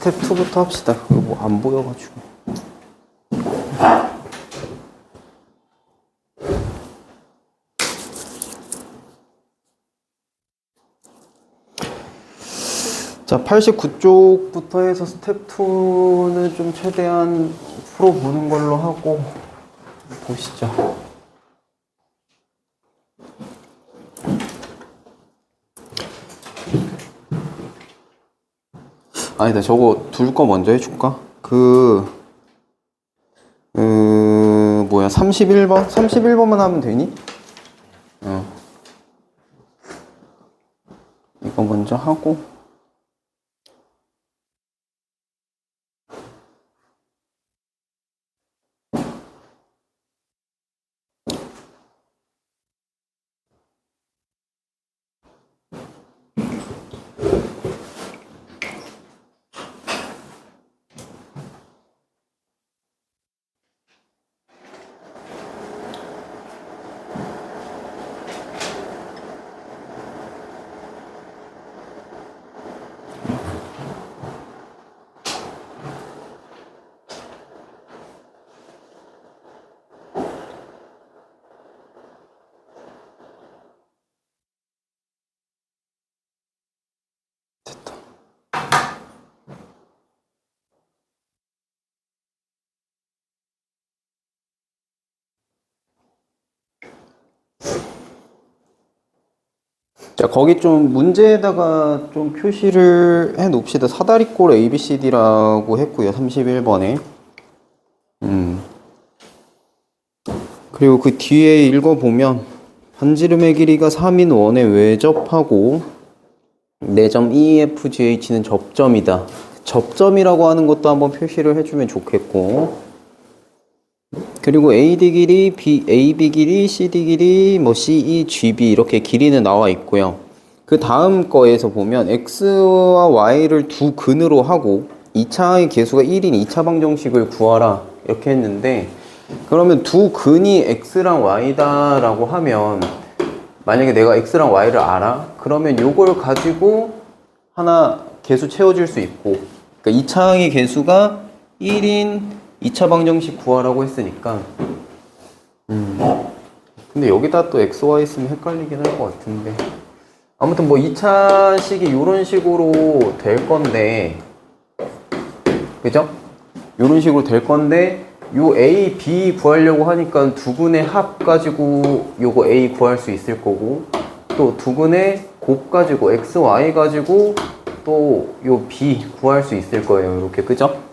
스텝 2부터 합시다. 이거 뭐 안 보여가지고. 자, 89쪽부터 해서 스텝 2는 좀 최대한 풀어보는 걸로 하고 보시죠. 아니다, 저거 둘 거 먼저 해줄까? 뭐야, 31번? 31번만 하면 되니? 이거 먼저 하고. 자, 거기 좀 문제에다가 좀 표시를 해 놓읍시다. 사다리꼴 ABCD라고 했고요. 31번에. 그리고 그 뒤에 읽어보면 반지름의 길이가 3인 원에 외접하고 4점 EFGH는 접점이다. 접점이라고 하는 것도 한번 표시를 해주면 좋겠고, 그리고 AD 길이, AB 길이, CD 길이, 뭐 CE, GB 이렇게 길이는 나와 있고요. 그 다음 거에서 보면 X와 Y를 두 근으로 하고 2차의 개수가 1인 2차 방정식을 구하라 이렇게 했는데, 그러면 두 근이 X랑 Y다 라고 하면 만약에 내가 X랑 Y를 알아? 그러면 요걸 가지고 하나 개수 채워줄 수 있고, 그러니까 2차의 개수가 1인 2차 방정식 구하라고 했으니까 근데 여기다 또 XY 있으면 헷갈리긴 할 것 같은데, 아무튼 뭐 2차식이 요런 식으로 될 건데, 그죠? 요런 식으로 될 건데, 요 A, B 구하려고 하니까 두 근의 합 가지고 요거 A 구할 수 있을 거고, 또 두 근의 곱 가지고 X, Y 가지고 또 요 B 구할 수 있을 거예요. 이렇게, 그죠?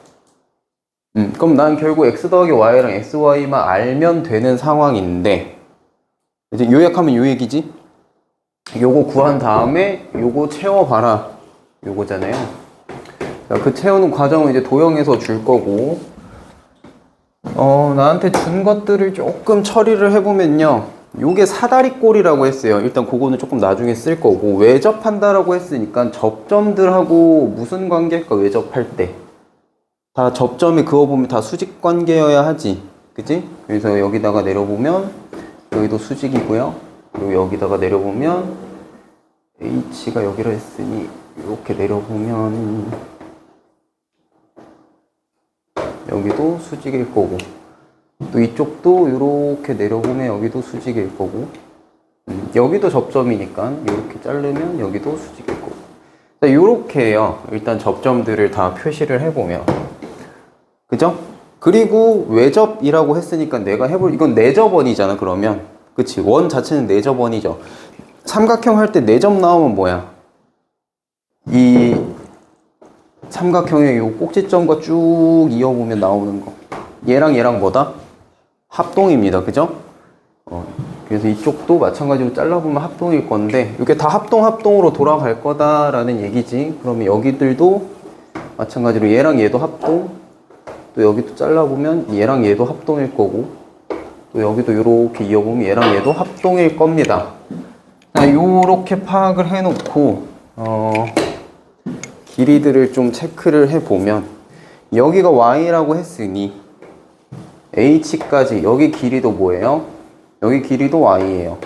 그럼 난 결국 X 더하기 Y랑 XY만 알면 되는 상황인데, 이제 요약하면 요 얘기지? 요거 구한 다음에 요거 채워봐라. 요거잖아요. 그 채우는 과정은 이제 도형에서 줄 거고, 나한테 준 것들을 조금 처리를 해보면요. 요게 사다리꼴이라고 했어요. 일단 그거는 조금 나중에 쓸 거고, 외접한다라고 했으니까 접점들하고 무슨 관계일까, 외접할 때. 다 접점이 그어보면 다 수직 관계여야 하지. 그치? 그래서 여기다가 내려보면 여기도 수직이고요. 그리고 여기다가 내려보면 H가 여기로 했으니 이렇게 내려보면 여기도 수직일 거고, 또 이쪽도 이렇게 내려보면 여기도 수직일 거고, 여기도 접점이니까 이렇게 자르면 여기도 수직일 거고. 자, 요렇게 해요. 일단 접점들을 다 표시를 해보면. 그죠? 그리고 외접이라고 했으니까 내가 이건 내접원이잖아, 그러면. 그치? 원 자체는 내접원이죠. 삼각형 할 때 내접 나오면 뭐야? 이 삼각형의 요 꼭지점과 쭉 이어보면 나오는 거. 얘랑 뭐다? 합동입니다. 그죠? 그래서 이쪽도 마찬가지로 잘라보면 합동일 건데, 이게 다 합동으로 돌아갈 거다라는 얘기지. 그러면 여기들도 마찬가지로 얘랑 얘도 합동, 또 여기도 잘라보면 얘랑 얘도 합동일 거고, 또 여기도 이렇게 이어보면 얘랑 얘도 합동일 겁니다. 요렇게 파악을 해놓고 길이들을 좀 체크를 해보면, 여기가 Y라고 했으니 H까지 여기 길이도 뭐예요? 여기 길이도 Y예요.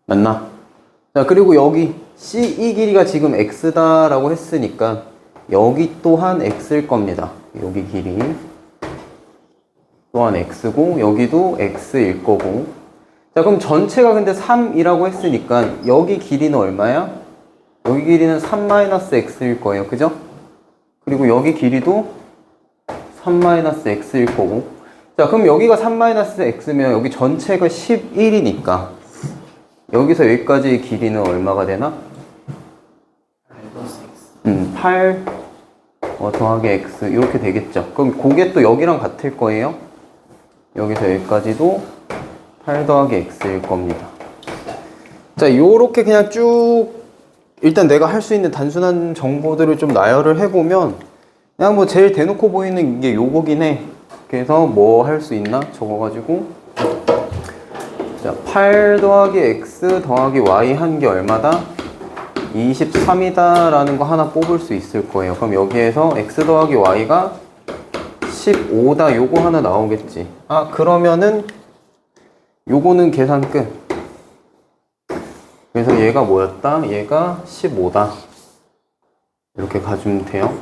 맞나? 자, 그리고 여기 CE 길이가 지금 X다라고 했으니까 여기 또한 x일 겁니다. 여기 길이 또한 x고 여기도 x일 거고. 자, 그럼 전체가 근데 3이라고 했으니까 여기 길이는 얼마야? 여기 길이는 3-x일 거예요. 그죠? 그리고 여기 길이도 3-x일 거고. 자, 그럼 여기가 3-x면 여기 전체가 11이니까 여기서 여기까지의 길이는 얼마가 되나? 8 더하기 x 이렇게 되겠죠. 그럼 그게 또 여기랑 같을 거예요. 여기서 여기까지도 8 더하기 x일 겁니다. 자, 요렇게 그냥 쭉 일단 내가 할 수 있는 단순한 정보들을 좀 나열을 해보면 그냥 뭐 제일 대놓고 보이는 게 요거긴 해. 그래서 뭐 할 수 있나? 적어가지고 자, 8 더하기 x 더하기 y 한 게 얼마다? 23이다 라는 거 하나 뽑을 수 있을 거예요. 그럼 여기에서 x 더하기 y가 15다 요거 하나 나오겠지. 아, 그러면은 요거는 계산 끝. 그래서 얘가 뭐였다? 얘가 15다. 이렇게 가주면 돼요.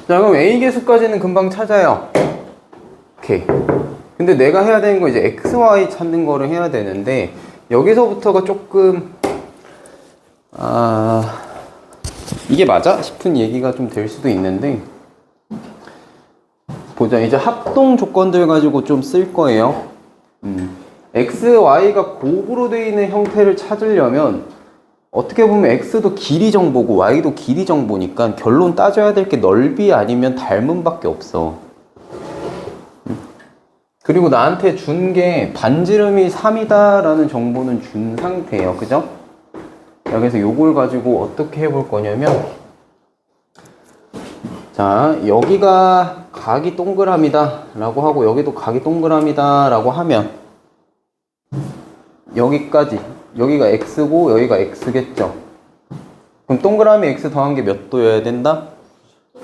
자, 그럼 A 계수까지는 금방 찾아요. 오케이. 근데 내가 해야 되는 거 이제 x, y 찾는 거를 해야 되는데 여기서부터가 조금 이게 맞아? 싶은 얘기가 좀 될 수도 있는데 보자. 이제 합동 조건들 가지고 좀 쓸 거예요. x, y가 곱으로 되어 있는 형태를 찾으려면 어떻게 보면 x도 길이 정보고 y도 길이 정보니까 결론 따져야 될 게 넓이 아니면 닮음밖에 없어. 그리고 나한테 준 게 반지름이 3이다 라는 정보는 준 상태예요. 그죠? 그래서 요걸 가지고 어떻게 해볼 거냐면 자, 여기가 각이 동그라미다 라고 하고 여기도 각이 동그라미다 라고 하면 여기까지 여기가 x고 여기가 x겠죠. 그럼 동그라미 x 더한 게 몇 도여야 된다?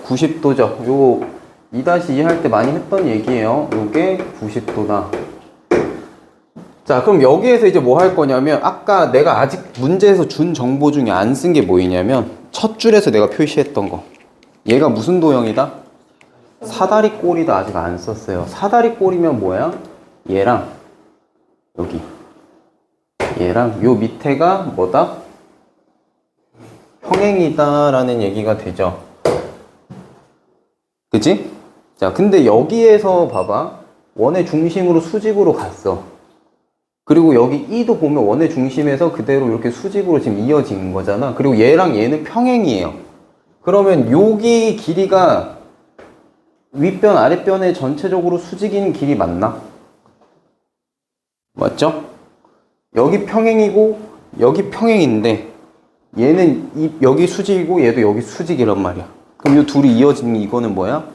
90도죠. 요 2-2 할 때 많이 했던 얘기예요. 요게 90도다. 자, 그럼 여기에서 이제 뭐 할 거냐면 아까 내가 아직 문제에서 준 정보 중에 안 쓴 게 뭐이냐면 첫 줄에서 내가 표시했던 거. 얘가 무슨 도형이다? 사다리 꼴이다. 아직 안 썼어요. 사다리 꼴이면 뭐야? 얘랑 여기 얘랑 요 밑에가 뭐다? 평행이다 라는 얘기가 되죠. 그치? 자, 근데 여기에서 봐봐. 원의 중심으로 수직으로 갔어. 그리고 여기 E도 보면 원의 중심에서 그대로 이렇게 수직으로 지금 이어진 거잖아. 그리고 얘랑 얘는 평행이에요. 그러면 여기 길이가 윗변 아랫변에 전체적으로 수직인 길이 맞나? 맞죠? 여기 평행이고 여기 평행인데 얘는 여기 수직이고 얘도 여기 수직이란 말이야. 그럼 이 둘이 이어진 이거는 뭐야?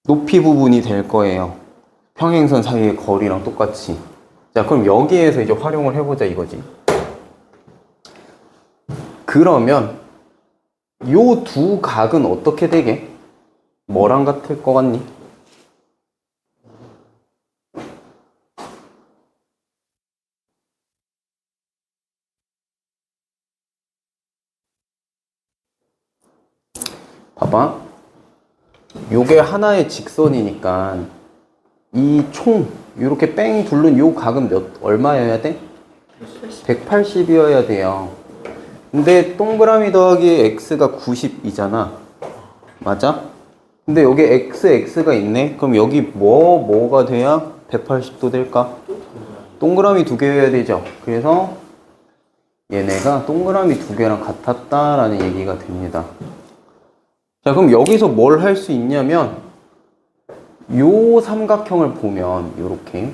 높이 부분이 될 거예요. 평행선 사이의 거리랑 똑같이. 자, 그럼 여기에서 이제 활용을 해보자 이거지. 그러면 요 두 각은 어떻게 되게? 뭐랑 같을 것 같니? 봐봐. 요게 하나의 직선이니까 이 총 이렇게 뺑 둘른 요 각은 얼마여야 돼? 180이어야 돼요. 근데 동그라미 더하기 x가 90이잖아. 맞아? 근데 여기 x가 있네. 그럼 여기 뭐가 돼야 180도 될까? 동그라미 두 개여야 되죠. 그래서 얘네가 동그라미 두 개랑 같았다라는 얘기가 됩니다. 자, 그럼 여기서 뭘 할 수 있냐면 요 삼각형을 보면 요렇게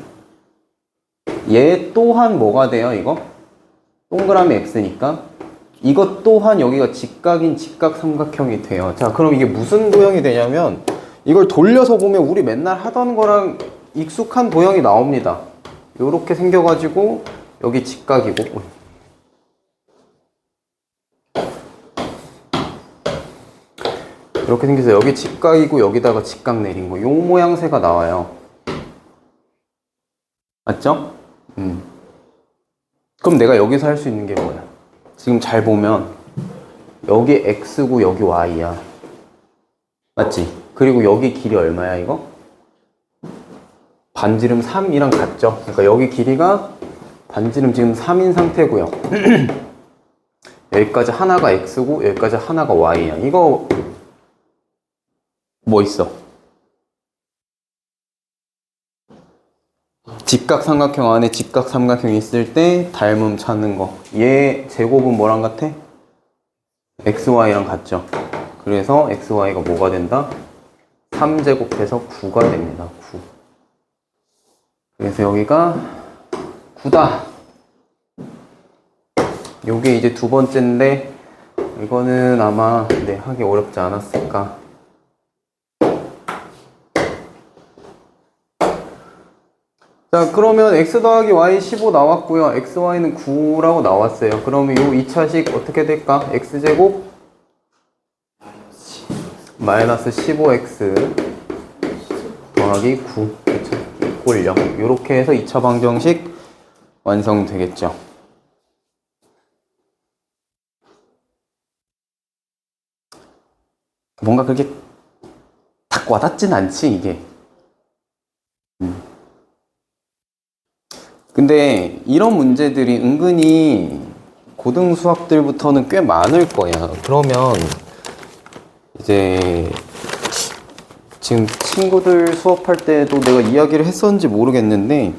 얘 또한 뭐가 돼요? 이거? 동그라미 x니까 이것 또한 여기가 직각인 직각 삼각형이 돼요. 자, 그럼 이게 무슨 도형이 되냐면 이걸 돌려서 보면 우리 맨날 하던 거랑 익숙한 도형이 나옵니다. 요렇게 생겨가지고 여기 직각이고 이렇게 생겨서 여기 직각이고 여기다가 직각 내린 거. 요 모양새가 나와요. 맞죠? 그럼 내가 여기서 할 수 있는 게 뭐야? 지금 잘 보면 여기 x고 여기 y야. 맞지? 그리고 여기 길이 얼마야 이거? 반지름 3이랑 같죠? 그러니까 여기 길이가 반지름 지금 3인 상태고요. 여기까지 하나가 x고 여기까지 하나가 y야. 이거 뭐 있어? 직각삼각형 안에 직각삼각형이 있을 때 닮음 찾는 거. 얘 제곱은 뭐랑 같아? xy랑 같죠? 그래서 xy가 뭐가 된다? 3제곱해서 9가 됩니다. 9. 그래서 여기가 9다. 요게 이제 두 번째인데 이거는 아마 하기 어렵지 않았을까. 자, 그러면 x 더하기 y 15 나왔고요. xy는 9라고 나왔어요. 그러면 요 2차식 어떻게 될까? x제곱 마이너스 15x 더하기 9 이꼴 0. 요렇게 해서 2차 방정식 완성되겠죠. 뭔가 그렇게 딱 와닿진 않지 이게. 근데 이런 문제들이 은근히 고등 수학들부터는 꽤 많을 거야. 그러면 이제 지금 친구들 수업할 때도 내가 이야기를 했었는지 모르겠는데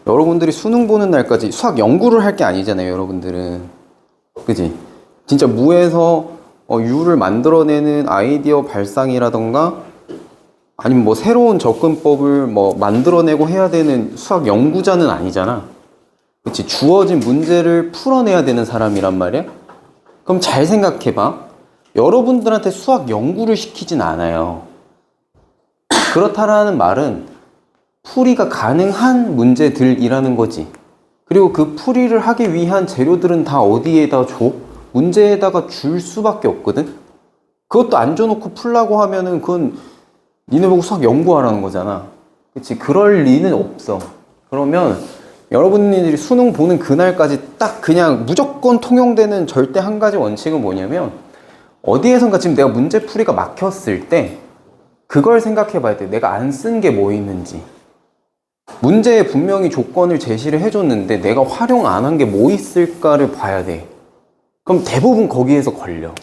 여러분들이 수능 보는 날까지 수학 연구를 할 게 아니잖아요. 여러분들은 그지? 진짜 무에서 U를 만들어내는 아이디어 발상이라던가 아니면 뭐 새로운 접근법을 뭐 만들어내고 해야 되는 수학 연구자는 아니잖아. 그치? 주어진 문제를 풀어내야 되는 사람이란 말이야. 그럼 잘 생각해봐. 여러분들한테 수학 연구를 시키진 않아요. 그렇다라는 말은 풀이가 가능한 문제들이라는 거지. 그리고 그 풀이를 하기 위한 재료들은 다 어디에다 줘? 문제에다가 줄 수밖에 없거든. 그것도 안 줘놓고 풀라고 하면은 그건 니네 보고 수학 연구하라는 거잖아. 그치? 그럴 리는 없어. 그러면 여러분들이 수능 보는 그날까지 딱 그냥 무조건 통용되는 절대 한 가지 원칙은 뭐냐면 어디에선가 지금 내가 문제풀이가 막혔을 때 그걸 생각해 봐야 돼. 내가 안 쓴 게 뭐 있는지. 문제에 분명히 조건을 제시를 해줬는데 내가 활용 안 한 게 뭐 있을까를 봐야 돼. 그럼 대부분 거기에서 걸려.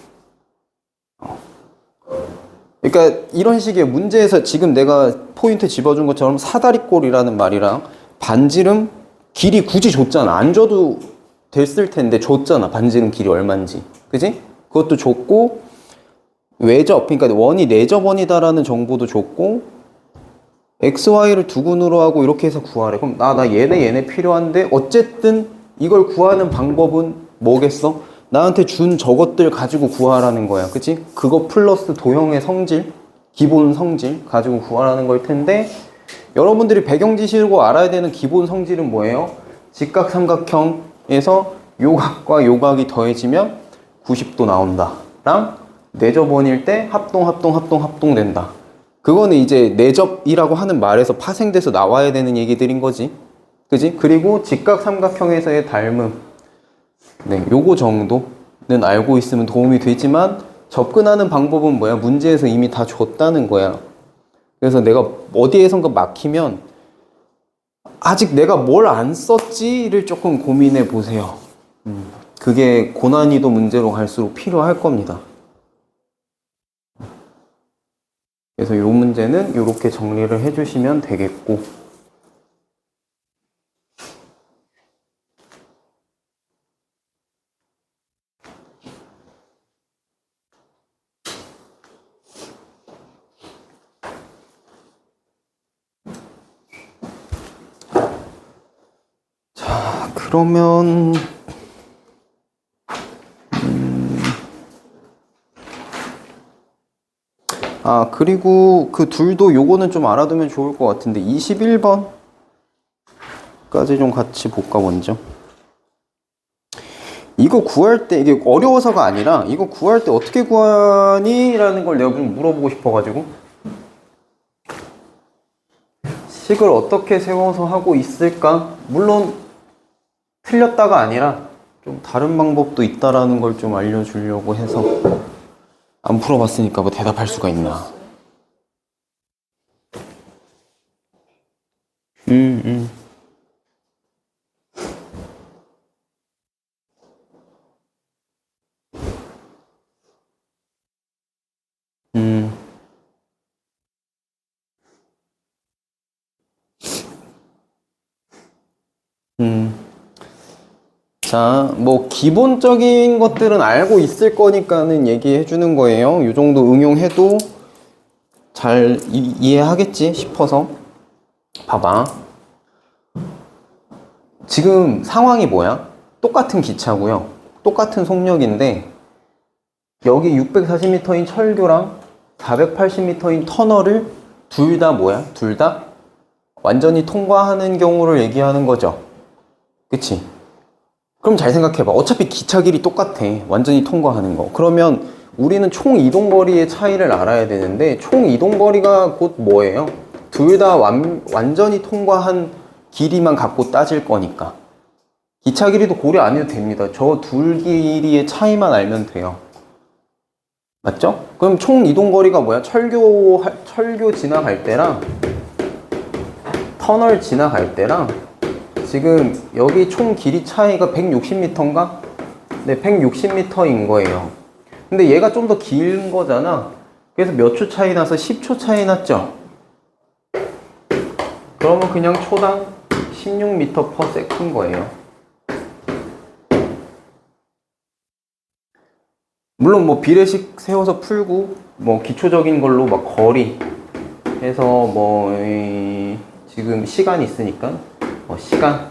그러니까 이런 식의 문제에서 지금 내가 포인트 집어준 것처럼 사다리꼴이라는 말이랑 반지름 길이 굳이 줬잖아. 안 줘도 됐을 텐데 줬잖아. 반지름 길이 얼마인지. 그지? 그것도 줬고 외접, 그러니까 원이 내접원이다라는 정보도 줬고 xy를 두근으로 하고 이렇게 해서 구하래. 그럼 나 얘네 필요한데 어쨌든 이걸 구하는 방법은 뭐겠어? 나한테 준 저것들 가지고 구하라는 거야. 그치? 그거 플러스 도형의 성질, 기본 성질 가지고 구하라는 걸 텐데 여러분들이 배경 지시고 알아야 되는 기본 성질은 뭐예요? 직각삼각형에서 요각과 요각이 더해지면 90도 나온다. 랑 내접원일 때 합동 된다. 그거는 이제 내접이라고 하는 말에서 파생돼서 나와야 되는 얘기들인 거지. 그지? 그리고 직각삼각형에서의 닮음. 네, 요거 정도는 알고 있으면 도움이 되지만 접근하는 방법은 뭐야? 문제에서 이미 다 줬다는 거야. 그래서 내가 어디에선가 막히면 아직 내가 뭘 안 썼지를 조금 고민해 보세요. 그게 고난이도 문제로 갈수록 필요할 겁니다. 그래서 요 문제는 이렇게 정리를 해주시면 되겠고 자, 그러면 그리고 그 둘도 요거는 좀 알아두면 좋을 것 같은데 21번까지 좀 같이 볼까 먼저. 이거 구할 때 이게 어려워서가 아니라 이거 구할 때 어떻게 구하니? 라는 걸 내가 좀 물어보고 싶어가지고 식을 어떻게 세워서 하고 있을까? 물론 틀렸다가 아니라 좀 다른 방법도 있다라는 걸 좀 알려주려고 해서. 안 풀어봤으니까 뭐 대답할 수가 있나. 음, 음. 음, 음. 자, 뭐 기본적인 것들은 알고 있을 거니까는 얘기해 주는 거예요. 이 정도 응용해도 잘 이해하겠지 싶어서. 봐봐. 지금 상황이 뭐야? 똑같은 기차고요. 똑같은 속력인데 여기 640m인 철교랑 480m인 터널을 둘 다 뭐야? 둘 다 완전히 통과하는 경우를 얘기하는 거죠. 그치? 그럼 잘 생각해봐. 어차피 기차 길이 똑같아. 완전히 통과하는 거. 그러면 우리는 총 이동거리의 차이를 알아야 되는데 총 이동거리가 곧 뭐예요? 둘 다 완전히 통과한 길이만 갖고 따질 거니까. 기차 길이도 고려 안 해도 됩니다. 저 둘 길이의 차이만 알면 돼요. 맞죠? 그럼 총 이동거리가 뭐야? 철교 지나갈 때랑 터널 지나갈 때랑 지금 여기 총 길이 차이가 160m인가? 네, 160m인 거예요. 근데 얘가 좀 더 긴 거잖아. 그래서 몇 초 차이 나서 10초 차이 났죠? 그러면 그냥 초당 16m/s인 거예요. 물론 뭐 비례식 세워서 풀고 뭐 기초적인 걸로 막 거리 해서 뭐 지금 시간이 있으니까 시간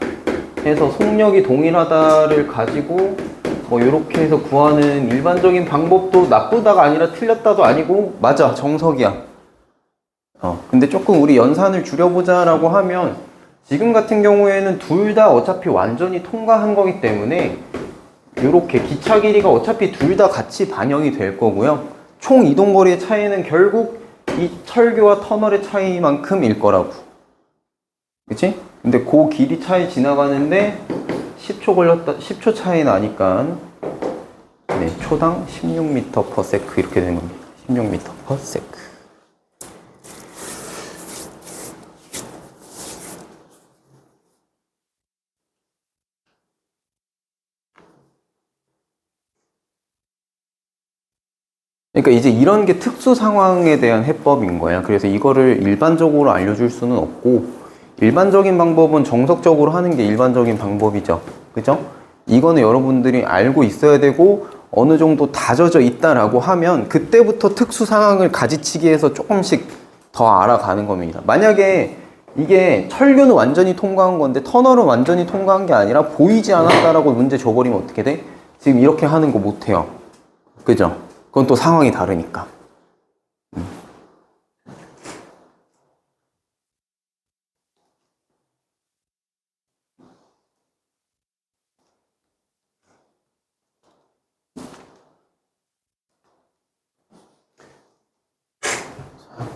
해서 속력이 동일하다를 가지고 뭐 이렇게 해서 구하는 일반적인 방법도 나쁘다가 아니라 틀렸다도 아니고 맞아, 정석이야. 근데 조금 우리 연산을 줄여보자 라고 하면 지금 같은 경우에는 둘 다 어차피 완전히 통과한 거기 때문에 이렇게 기차 길이가 어차피 둘 다 같이 반영이 될 거고요. 총 이동거리의 차이는 결국 이 철교와 터널의 차이만큼일 거라고. 그치? 근데 그 길이 차이 지나가는데 10초 차이 나니까 네, 초당 16m/s 이렇게 되는 겁니다. 16m/s. 그러니까 이제 이런 게 특수 상황에 대한 해법인 거야. 그래서 이거를 일반적으로 알려줄 수는 없고, 일반적인 방법은 정석적으로 하는 게 일반적인 방법이죠. 그죠? 이거는 여러분들이 알고 있어야 되고, 어느 정도 다져져 있다라고 하면, 그때부터 특수 상황을 가지치기 해서 조금씩 더 알아가는 겁니다. 만약에 이게 철교는 완전히 통과한 건데, 터널은 완전히 통과한 게 아니라 보이지 않았다라고 문제 줘버리면 어떻게 돼? 지금 이렇게 하는 거 못해요. 그죠? 그건 또 상황이 다르니까.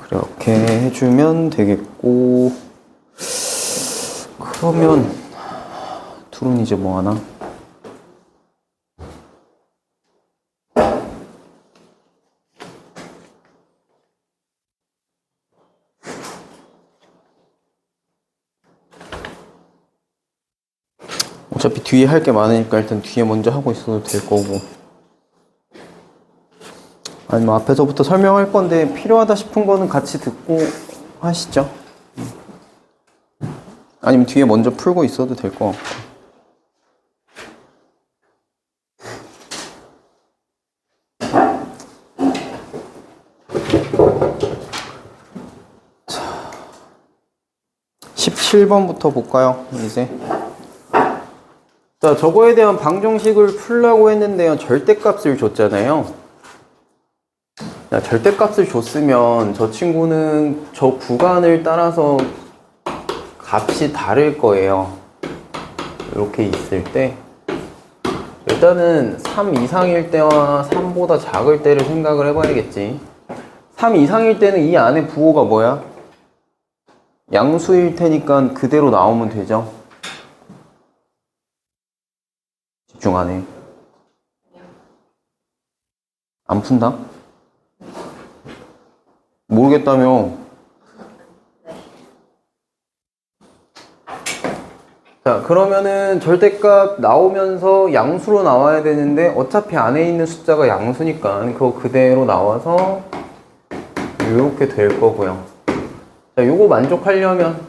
그렇게 해주면 되겠고, 그러면 둘은 이제 뭐 하나? 어차피 뒤에 할 게 많으니까 일단 뒤에 먼저 하고 있어도 될 거고, 아니면 앞에서부터 설명할 건데 필요하다 싶은 거는 같이 듣고 하시죠. 아니면 뒤에 먼저 풀고 있어도 될 거 같고. 자, 17번부터 볼까요? 이제 자, 저거에 대한 방정식을 풀려고 했는데요. 절대값을 줬잖아요. 자, 절대값을 줬으면 저 친구는 저 구간을 따라서 값이 다를 거예요. 이렇게 있을 때 일단은 3 이상일 때와 3보다 작을 때를 생각을 해봐야겠지. 3 이상일 때는 이 안에 부호가 뭐야? 양수일 테니까 그대로 나오면 되죠. 집중 안 해. 안 푼다? 모르겠다며. 자, 그러면은 절대값 나오면서 양수로 나와야 되는데 어차피 안에 있는 숫자가 양수니까 그거 그대로 나와서 이렇게 될 거고요. 자, 요거 만족하려면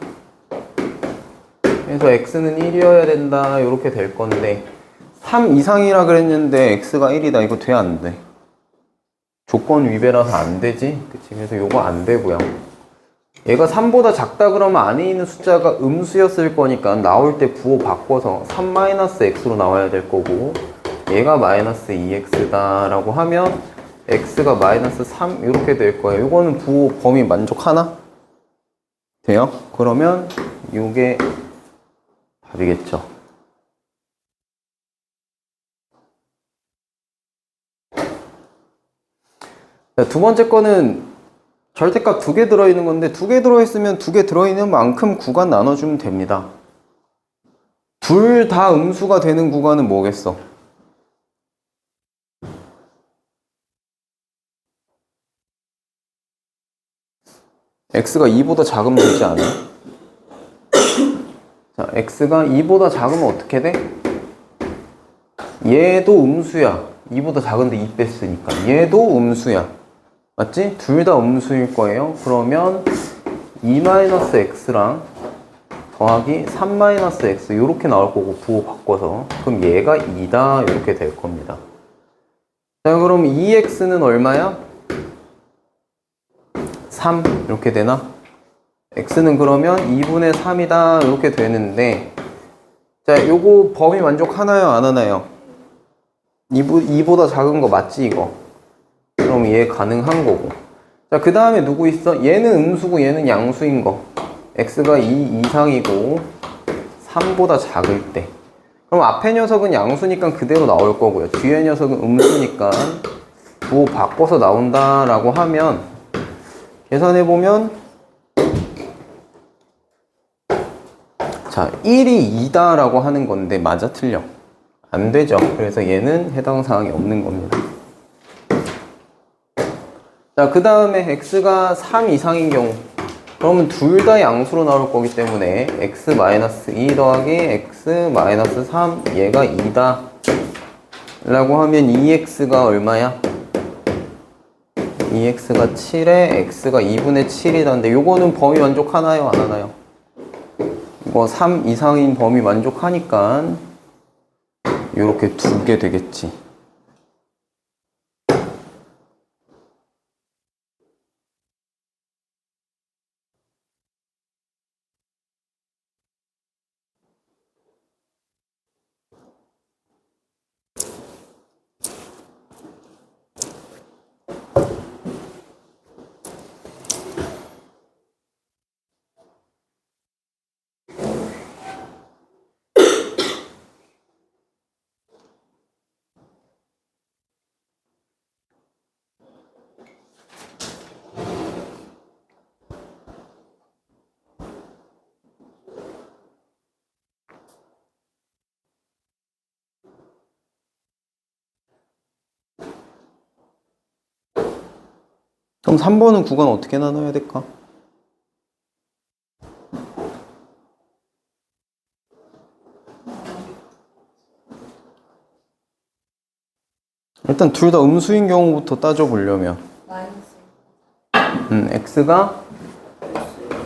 그래서 x는 1이어야 된다 이렇게 될 건데 3 이상이라 그랬는데 x가 1이다. 이거 돼 안 돼? 조건 위배라서 안 되지? 그치? 그래서 요거 안 되고요. 얘가 3보다 작다 그러면 안에 있는 숫자가 음수였을 거니까 나올 때 부호 바꿔서 3-x로 나와야 될 거고 얘가 마이너스 2x다 라고 하면 x가 마이너스 3 이렇게 될 거예요. 요거는 부호 범위 만족하나? 돼요? 그러면 요게 답이겠죠. 자, 두 번째 거는 절대값 2개 들어있는 건데 2개 들어있으면 2개 들어있는 만큼 구간 나눠주면 됩니다. 둘 다 음수가 되는 구간은 뭐겠어? x가 2보다 작으면 되지 않아요? 자, x가 2보다 작으면 어떻게 돼? 얘도 음수야. 2보다 작은데 2 뺐으니까 얘도 음수야. 맞지? 둘 다 음수일 거예요. 그러면 2-x랑 더하기 3-x 이렇게 나올 거고 부호 바꿔서 그럼 얘가 2다 이렇게 될 겁니다. 자, 그럼 2x는 얼마야? 3 이렇게 되나? x는 그러면 2분의 3이다 이렇게 되는데 자, 요거 범위 만족하나요? 안 하나요? 2보다 작은 거 맞지 이거? 그럼 얘 가능한 거고. 자, 그 다음에 누구 있어? 얘는 음수고 얘는 양수인 거. x가 2 이상이고 3보다 작을 때. 그럼 앞에 녀석은 양수니까 그대로 나올 거고요. 뒤에 녀석은 음수니까 부호 바꿔서 나온다라고 하면 계산해보면 자, 1이 2다 라고 하는 건데 맞아 틀려? 안 되죠. 그래서 얘는 해당 사항이 없는 겁니다. 자, 그 다음에 x가 3 이상인 경우 그러면 둘 다 양수로 나올 거기 때문에 x-2 더하기 x-3 얘가 2다 라고 하면 2x가 얼마야? 2x가 7에 x가 2분의 7이다는데 요거는 범위 만족하나요? 안 하나요? 이거 3 이상인 범위 만족하니까 요렇게 2개 되겠지. 그럼 3번은 구간 어떻게 나눠야 될까? 일단 둘 다 음수인 경우부터 따져보려면 x가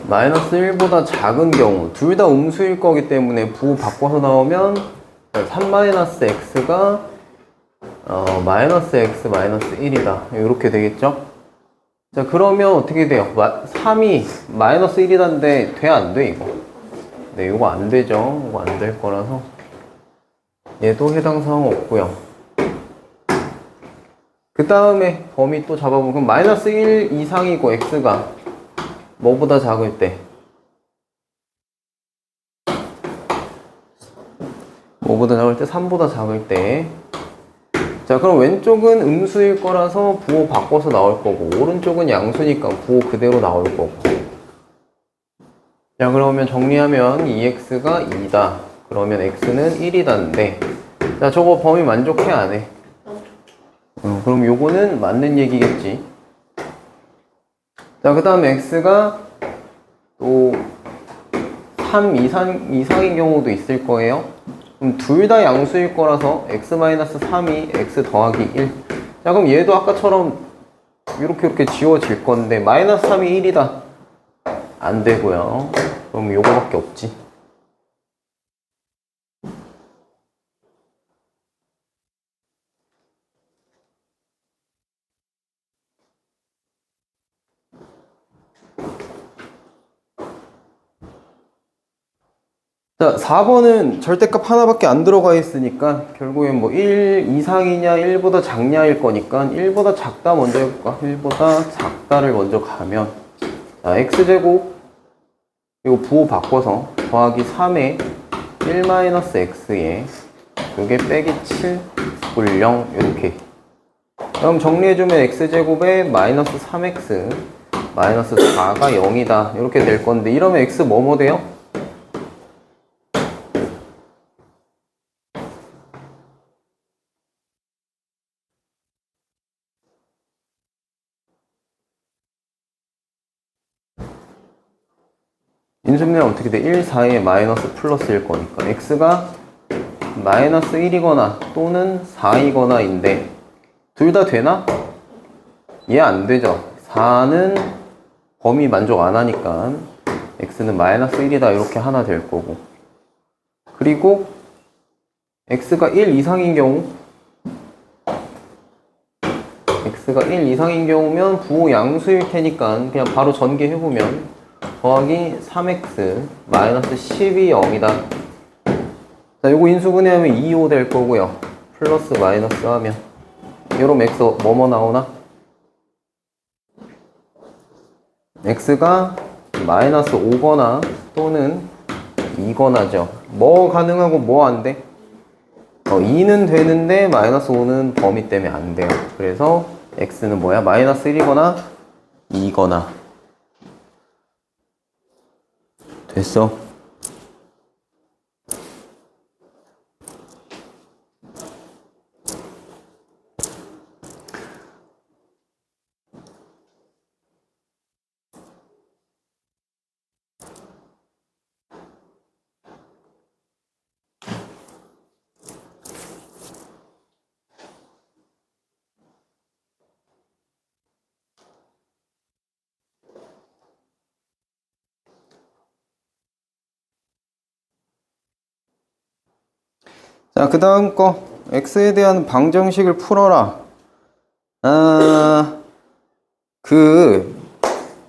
마이너스 1보다 작은 경우 둘 다 음수일 거기 때문에 부호 바꿔서 나오면 3-x가 마이너스 x 마이너스 1이다 이렇게 되겠죠? 자, 그러면 어떻게 돼요? 3이 마이너스 1이다는데 돼 안 돼 이거? 네, 이거 안 되죠. 이거 안 될 거라서 얘도 해당 사항 없고요. 그 다음에 범위 또 잡아보면 그럼 마이너스 1 이상이고 x가 뭐보다 작을 때 뭐보다 작을 때 3보다 작을 때 자, 그럼 왼쪽은 음수일 거라서 부호 바꿔서 나올 거고 오른쪽은 양수니까 부호 그대로 나올 거고 자, 그러면 정리하면 2x가 2다 그러면 x는 1이다인데 자, 저거 범위 만족해, 안 해? 그럼 요거는 맞는 얘기겠지. 자, 그 다음에 x가 또 3 이상인 경우도 있을 거예요. 그럼 둘 다 양수일 거라서 x-3이 x 더하기 1. 자, 그럼 얘도 아까처럼 이렇게 지워질 건데 마이너스 3이 1이다. 안 되고요. 그럼 요거밖에 없지. 자, 4번은 절대값 하나밖에 안 들어가 있으니까 결국엔 뭐 1 이상이냐 1보다 작냐일 거니까 1보다 작다 먼저 해볼까? 1보다 작다를 먼저 가면, 자, x제곱 이거 부호 바꿔서 더하기 3에 1-x에 요게 빼기 7 뿔 0 이렇게. 그럼 정리해주면 x제곱에 마이너스 3x 마이너스 4가 0이다 이렇게 될 건데, 이러면 x 뭐뭐 돼요? 인수분해는 어떻게 돼? 1, 4에 마이너스 플러스일 거니까 x가 마이너스 1이거나 또는 4이거나인데 둘 다 되나? 얘 안 되죠. 4는 범위 만족 안 하니까 x는 마이너스 1이다 이렇게 하나 될 거고, 그리고 x가 1 이상인 경우, x가 1 이상인 경우면 부호 양수일 테니까 그냥 바로 전개해보면 더하기 3x 마이너스 10이 0이다. 자, 요거 인수분해하면 2, 5 될 거고요. 플러스 마이너스 하면 요럼 x 뭐뭐 나오나? x가 마이너스 5거나 또는 2거나죠. 뭐 가능하고 뭐 안 돼? 2는 되는데 마이너스 5는 범위 때문에 안 돼요. 그래서 x는 뭐야? 마이너스 1이거나 2거나. 됐어? 자, 그 다음 거 x에 대한 방정식을 풀어라.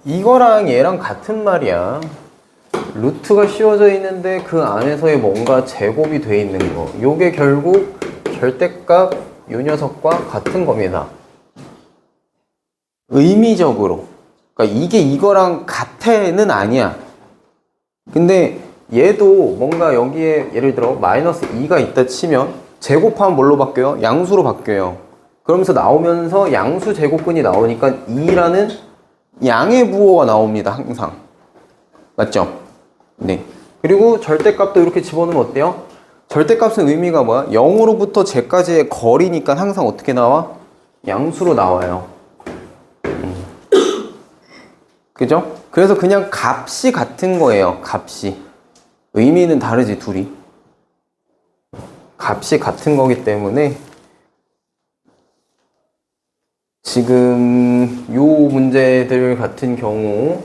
이거랑 얘랑 같은 말이야. 루트가 씌워져 있는데 그 안에서의 뭔가 제곱이 돼 있는 거, 요게 결국 절대값 요 녀석과 같은 겁니다. 의미적으로. 그러니까 이게 이거랑 같애는 아니야. 근데 얘도 뭔가 여기에 예를 들어 마이너스 2가 있다 치면 제곱하면 뭘로 바뀌어요? 양수로 바뀌어요. 그러면서 나오면서 양수 제곱근이 나오니까 2라는 양의 부호가 나옵니다. 항상. 맞죠? 네. 그리고 절대값도 이렇게 집어넣으면 어때요? 절대값은 의미가 뭐야? 0으로부터 제까지의 거리니까 항상 어떻게 나와? 양수로 나와요. 그죠? 그래서 그냥 값이 같은 거예요. 값이. 의미는 다르지, 둘이. 값이 같은 거기 때문에 지금 요 문제들 같은 경우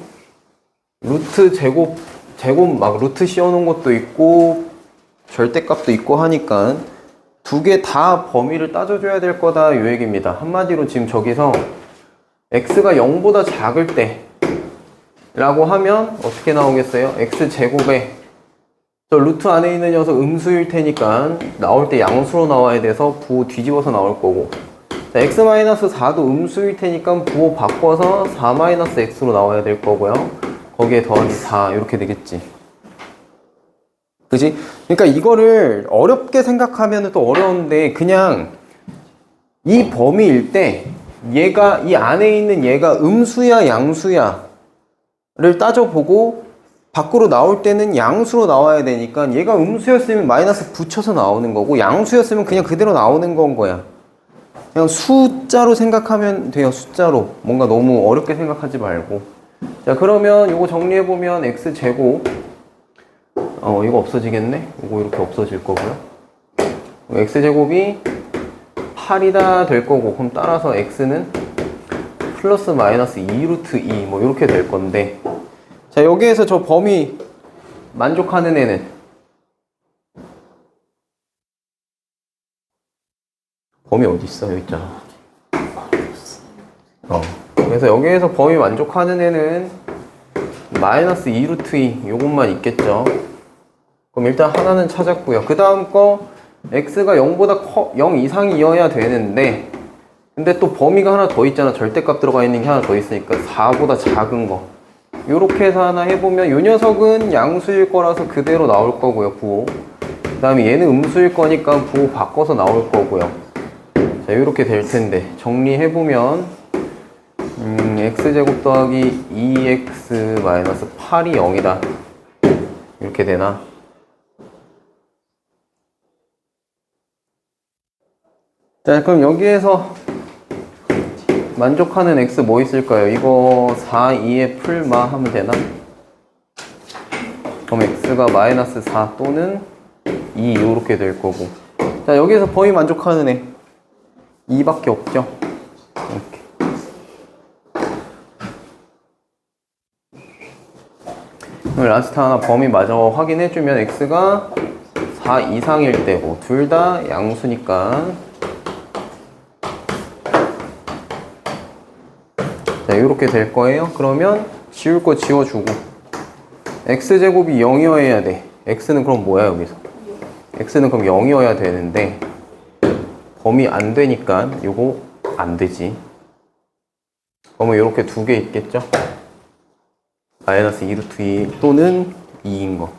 루트 제곱 막 루트 씌워놓은 것도 있고 절대값도 있고 하니까 두 개 다 범위를 따져줘야 될 거다 요 얘기입니다. 한마디로 지금 저기서 x가 0보다 작을 때 라고 하면 어떻게 나오겠어요? x제곱에 저 루트 안에 있는 녀석 음수일 테니까 나올 때 양수로 나와야 돼서 부호 뒤집어서 나올 거고, 자, x-4도 음수일 테니까 부호 바꿔서 4-x로 나와야 될 거고요. 거기에 더하기 4 이렇게 되겠지. 그지? 그러니까 이거를 어렵게 생각하면 또 어려운데 그냥 이 범위일 때 얘가 이 안에 있는 얘가 음수야 양수야 를 따져보고 밖으로 나올 때는 양수로 나와야 되니까 얘가 음수였으면 마이너스 붙여서 나오는 거고 양수였으면 그냥 그대로 나오는 건 거야. 그냥 숫자로 생각하면 돼요. 숫자로. 뭔가 너무 어렵게 생각하지 말고. 자, 그러면 이거 정리해보면 x제곱 이거 없어지겠네? 이거 이렇게 없어질 거고요. x제곱이 8이다 될 거고 그럼 따라서 x는 플러스 마이너스 2루트 2 뭐 이렇게 될 건데 자, 여기에서 저 범위 만족하는 애는 범위 어디 있어? 여기 있잖아. 그래서 여기에서 범위 만족하는 애는 마이너스 2루트 2 요것만 있겠죠. 그럼 일단 하나는 찾았고요. 그 다음 거 x가 0보다 0 이상이어야 되는데 근데 또 범위가 하나 더 있잖아. 절대값 들어가 있는 게 하나 더 있으니까 4보다 작은 거 요렇게 해서 하나 해보면 요 녀석은 양수일 거라서 그대로 나올 거고요. 부호. 그 다음에 얘는 음수일 거니까 부호 바꿔서 나올 거고요. 자, 요렇게 될 텐데 정리해보면 x제곱 더하기 2x 마이너스 8이 0이다 이렇게 되나? 자, 그럼 여기에서 만족하는 x 뭐 있을까요? 이거 4, 2에 풀마 하면 되나? 그럼 x가 마이너스 4 또는 2 요렇게 될 거고 자, 여기에서 범위 만족하는 애 2밖에 없죠? 이렇게. 그럼 라스트 하나 범위 마저 확인해주면 x가 4 이상일 때고 둘 다 양수니까 자, 이렇게 될 거예요. 그러면 지울 거 지워주고 x제곱이 0이어야 돼. x는 그럼 뭐야 여기서? x는 그럼 0이어야 되는데 범위 안 되니까 요거 안 되지. 그러면 이렇게 두 개 있겠죠? 마이너스 2루트 2 또는 2인 거.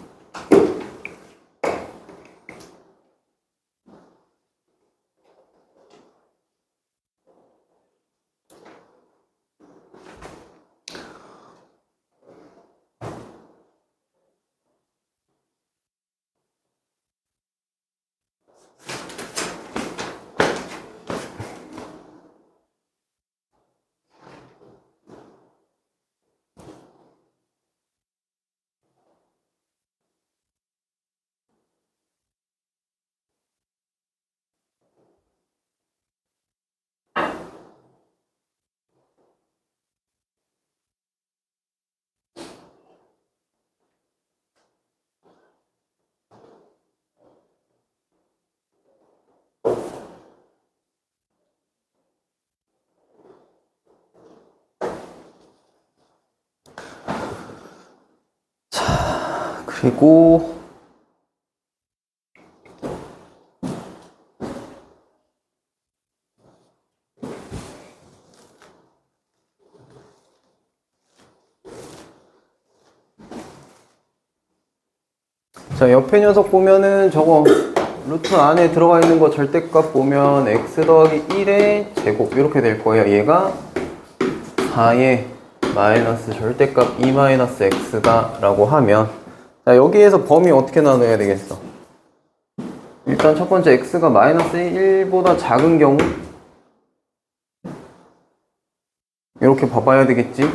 그리고 자, 옆에 녀석 보면은 저거 루트 안에 들어가 있는 거 절대값 보면 x 더하기 1의 제곱 이렇게 될 거예요. 얘가 4의 마이너스 절대값 2 마이너스 x다 라고 하면 자, 여기에서 범위 어떻게 나눠야 되겠어? 일단 첫 번째 x가 마이너스 1보다 작은 경우 이렇게 봐봐야 되겠지?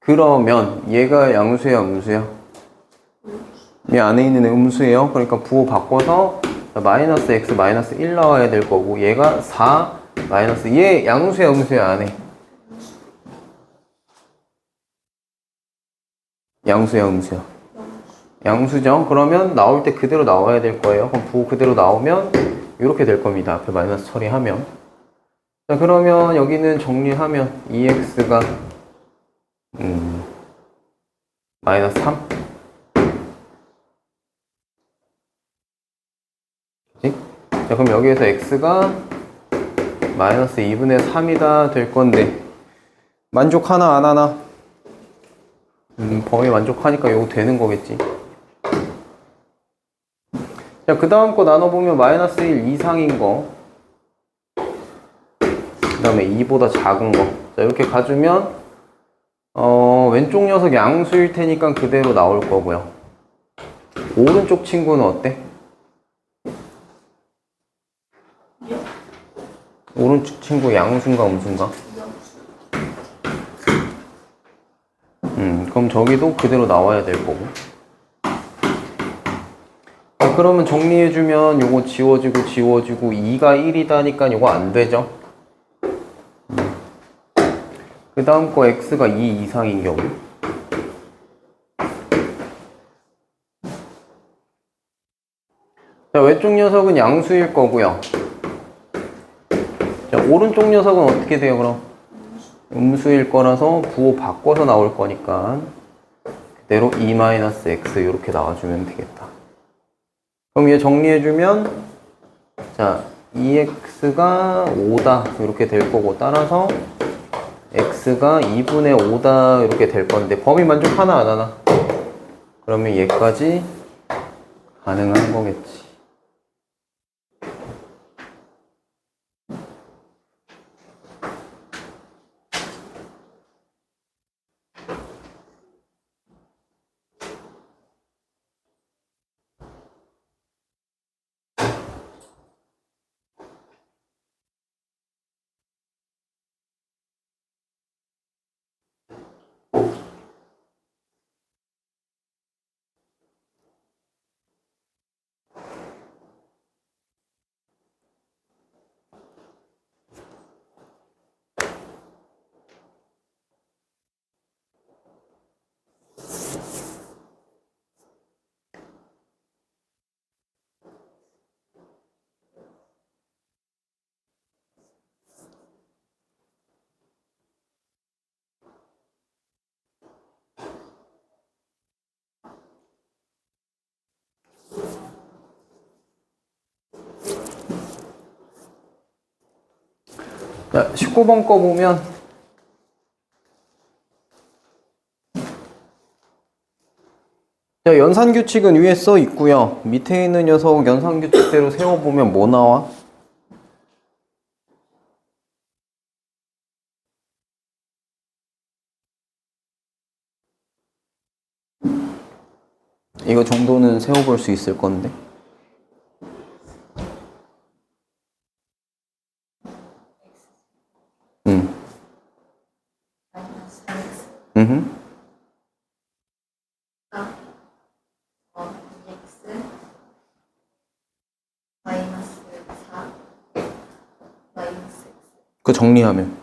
그러면 얘가 양수야 음수야? 얘 안에 있는 애 음수예요. 그러니까 부호 바꿔서 마이너스 x 마이너스 1 나와야 될 거고 얘가 4 마이너스 얘 양수야 음수야 안에? 양수야 음수야? 양수죠. 그러면 나올 때 그대로 나와야 될 거예요. 그럼 부호 그대로 나오면 이렇게 될 겁니다. 앞에 마이너스 처리하면. 자, 그러면 여기는 정리하면 2x가 마이너스 3? 그치? 자, 그럼 여기에서 x가 마이너스 2분의 3이다 될 건데 만족하나 안 하나? 범위 만족하니까 이거 되는 거겠지. 자, 그 다음 거 나눠보면 마이너스 1 이상인 거, 그 다음에 2보다 작은 거. 자, 이렇게 가주면 왼쪽 녀석 양수일 테니까 그대로 나올 거고요. 오른쪽 친구는 어때? 오른쪽 친구 양수인가 음수인가? 그럼 저기도 그대로 나와야 될 거고. 그러면 정리해주면 요거 지워지고 2가 1이다니까 요거 안 되죠? 그 다음 거 x가 2 이상인 경우. 자, 왼쪽 녀석은 양수일 거고요. 자, 오른쪽 녀석은 어떻게 돼요, 그럼? 음수일 거라서 부호 바꿔서 나올 거니까 그대로 2-x 이렇게 나와주면 되겠다. 그럼 얘 정리해주면 자 2x가 5다 이렇게 될 거고 따라서 x가 2분의 5다 이렇게 될 건데 범위 만족하나 안 하나? 그러면 얘까지 가능한 거겠지. 자, 19번 거 보면 자, 연산규칙은 위에 써 있고요. 밑에 있는 녀석 연산규칙대로 세워보면 뭐 나와? 이거 정도는 세워볼 수 있을 건데. 음. 그 정리하면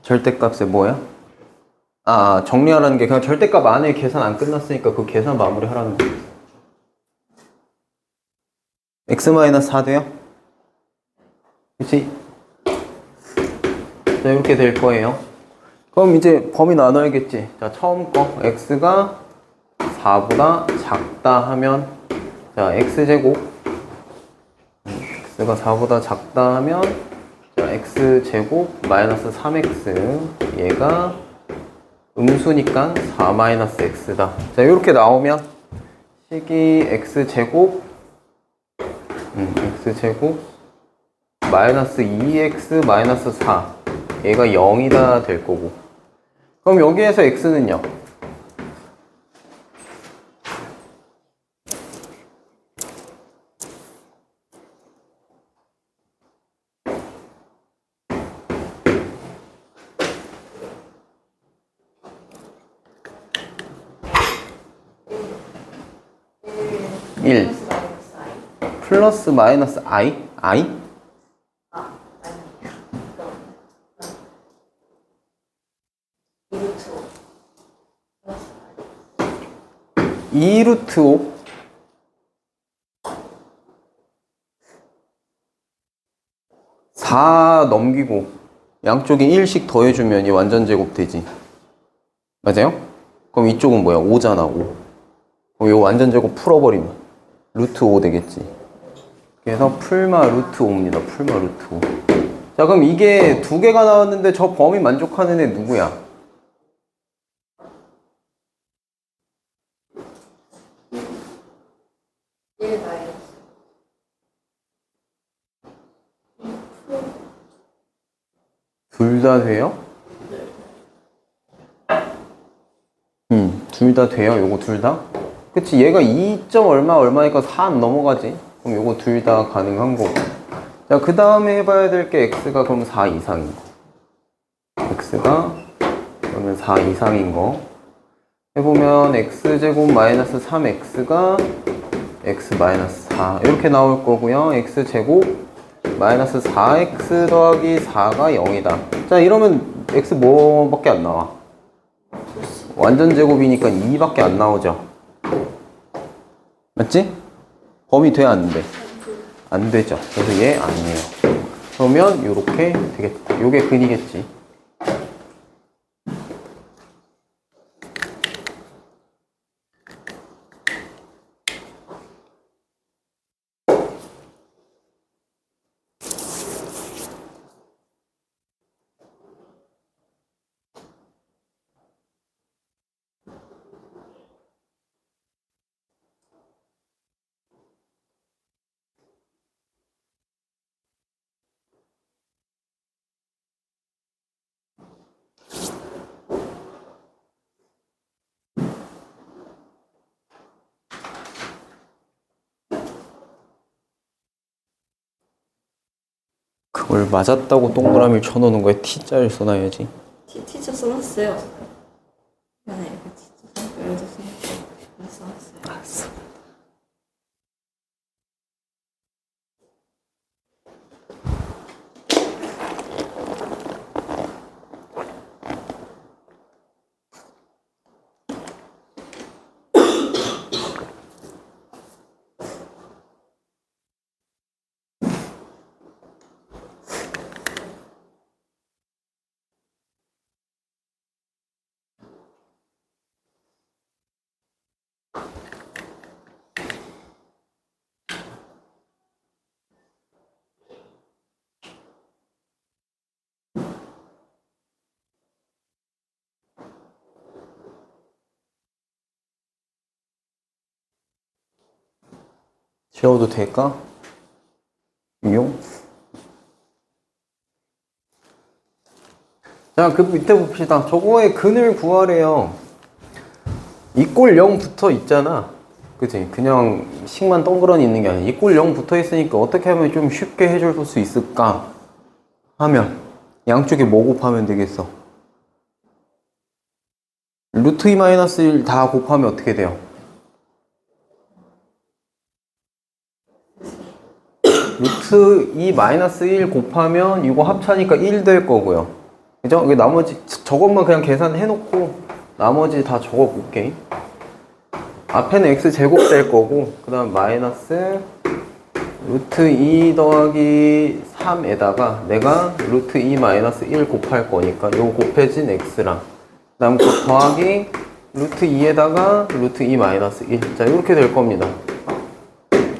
절대값에 뭐야? 정리하라는 게 그냥 절대값 안에 계산 안 끝났으니까 그 계산 마무리 하라는 거. x-4 돼요? 그치? 자, 이렇게 될 거예요. 그럼 이제 범위 나눠야겠지. 자, 처음 거 x가 4보다 작다 하면 자, x제곱 x가 4보다 작다 하면 자, x제곱 마이너스 3x 얘가 음수니까 4-x다. 자, 이렇게 나오면 식이 x제곱 x제곱 마이너스 2x 마이너스 4 얘가 0이다 될 거고. 그럼 여기에서 x는요? 플러스 마이너스 i? 2루트 5 4 넘기고 양쪽에 1씩 더해주면 이 완전 제곱 되지. 맞아요? 그럼 이쪽은 뭐야? 5잖아 5. 그럼 이 완전 제곱 풀어버리면 루트 5 되겠지. 그래서 풀마 루트 5입니다. 풀마 루트 5. 자, 그럼 이게 두 개가 나왔는데 저 범위 만족하는 애 누구야? 둘 다 돼요? 둘 다 돼요. 요거 둘 다? 그치, 얘가 2점 얼마니까 4 안 넘어가지. 그럼 요거 둘 다 가능한 거고. 자, 그 다음에 해봐야 될 게 x가 그럼 4 이상인 거. x가 그러면 4 이상인 거. 해보면 x제곱 마이너스 3x가 x 마이너스 4 이렇게 나올 거고요. x제곱 마이너스 4x 더하기 4가 0이다. 자, 이러면 x 뭐밖에 안 나와? 완전 제곱이니까 2밖에 안 나오죠. 맞지? 범위 돼, 안 돼? 안 되죠. 그래서 얘 아니에요. 그러면 요렇게 되겠다. 요게 근이겠지. 그걸 맞았다고 동그라미를 쳐놓는 거에 T자를 써놔야지. T자 써놨어요. 이렇게 T자 써놨어요. 알았어. 지워도 될까? 이용? 자, 그 밑에 봅시다. 저거의 근을 구하래요. 이 꼴 0 붙어 있잖아. 그치? 그냥 식만 동그라니 있는 게 아니야. 이 꼴 0 붙어 있으니까 어떻게 하면 좀 쉽게 해줄 수 있을까? 하면 양쪽에 뭐 곱하면 되겠어? 루트 2 마이너스 1 다 곱하면 어떻게 돼요? 루트 2 마이너스 1 곱하면 이거 합차니까 1 될 거고요. 그죠? 여기 나머지 저것만 그냥 계산해놓고 나머지 다 적어볼게. 앞에는 x 제곱 될 거고 그 다음 마이너스 루트 2 더하기 3에다가 내가 루트 2 마이너스 1 곱할 거니까 요 곱해진 x랑 그 다음 더하기 루트 2에다가 루트 2 마이너스 1. 자, 이렇게 될 겁니다.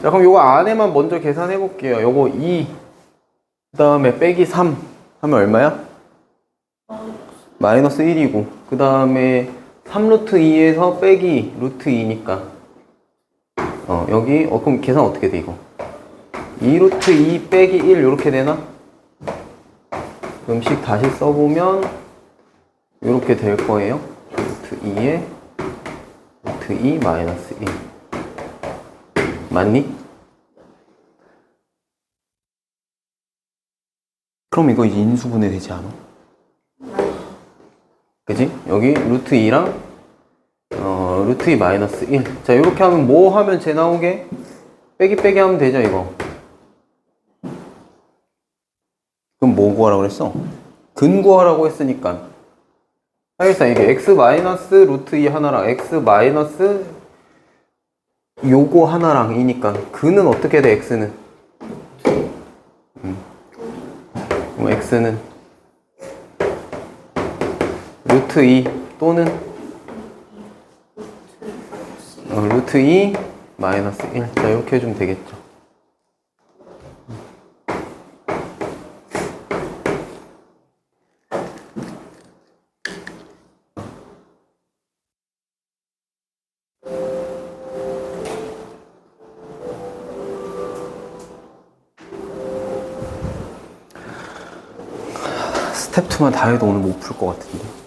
자, 그럼 요거 안에만 먼저 계산해 볼게요. 요거 2, 그 다음에 빼기 3 하면 얼마야? 마이너스 1이고, 그 다음에 3루트 2에서 빼기 루트 2니까 여기 그럼 계산 어떻게 돼 이거? 2루트 2 빼기 1 이렇게 되나? 음식 다시 써보면 이렇게 될 거예요. 루트 2에 루트 2 마이너스 1 맞니? 그럼 이거 인수분해 되지 않아? 그지? 여기 루트 2랑 루트 2 마이너스 1. 자, 이렇게 하면 뭐 하면 제 나오게? 빼기 하면 되죠, 이거. 그럼 뭐 구하라고 그랬어? 근 구하라고 했으니까. 사실상 이게 x 마이너스 루트 2 하나랑 x 마이너스 요거 하나랑 이니까 근은 어떻게 돼, x는? 그럼 x는 루트 2 또는 루트 2 마이너스 1. 자, 이렇게 해주면 되겠죠. 스텝 2만 다 해도 오늘 못 풀 것 같은데.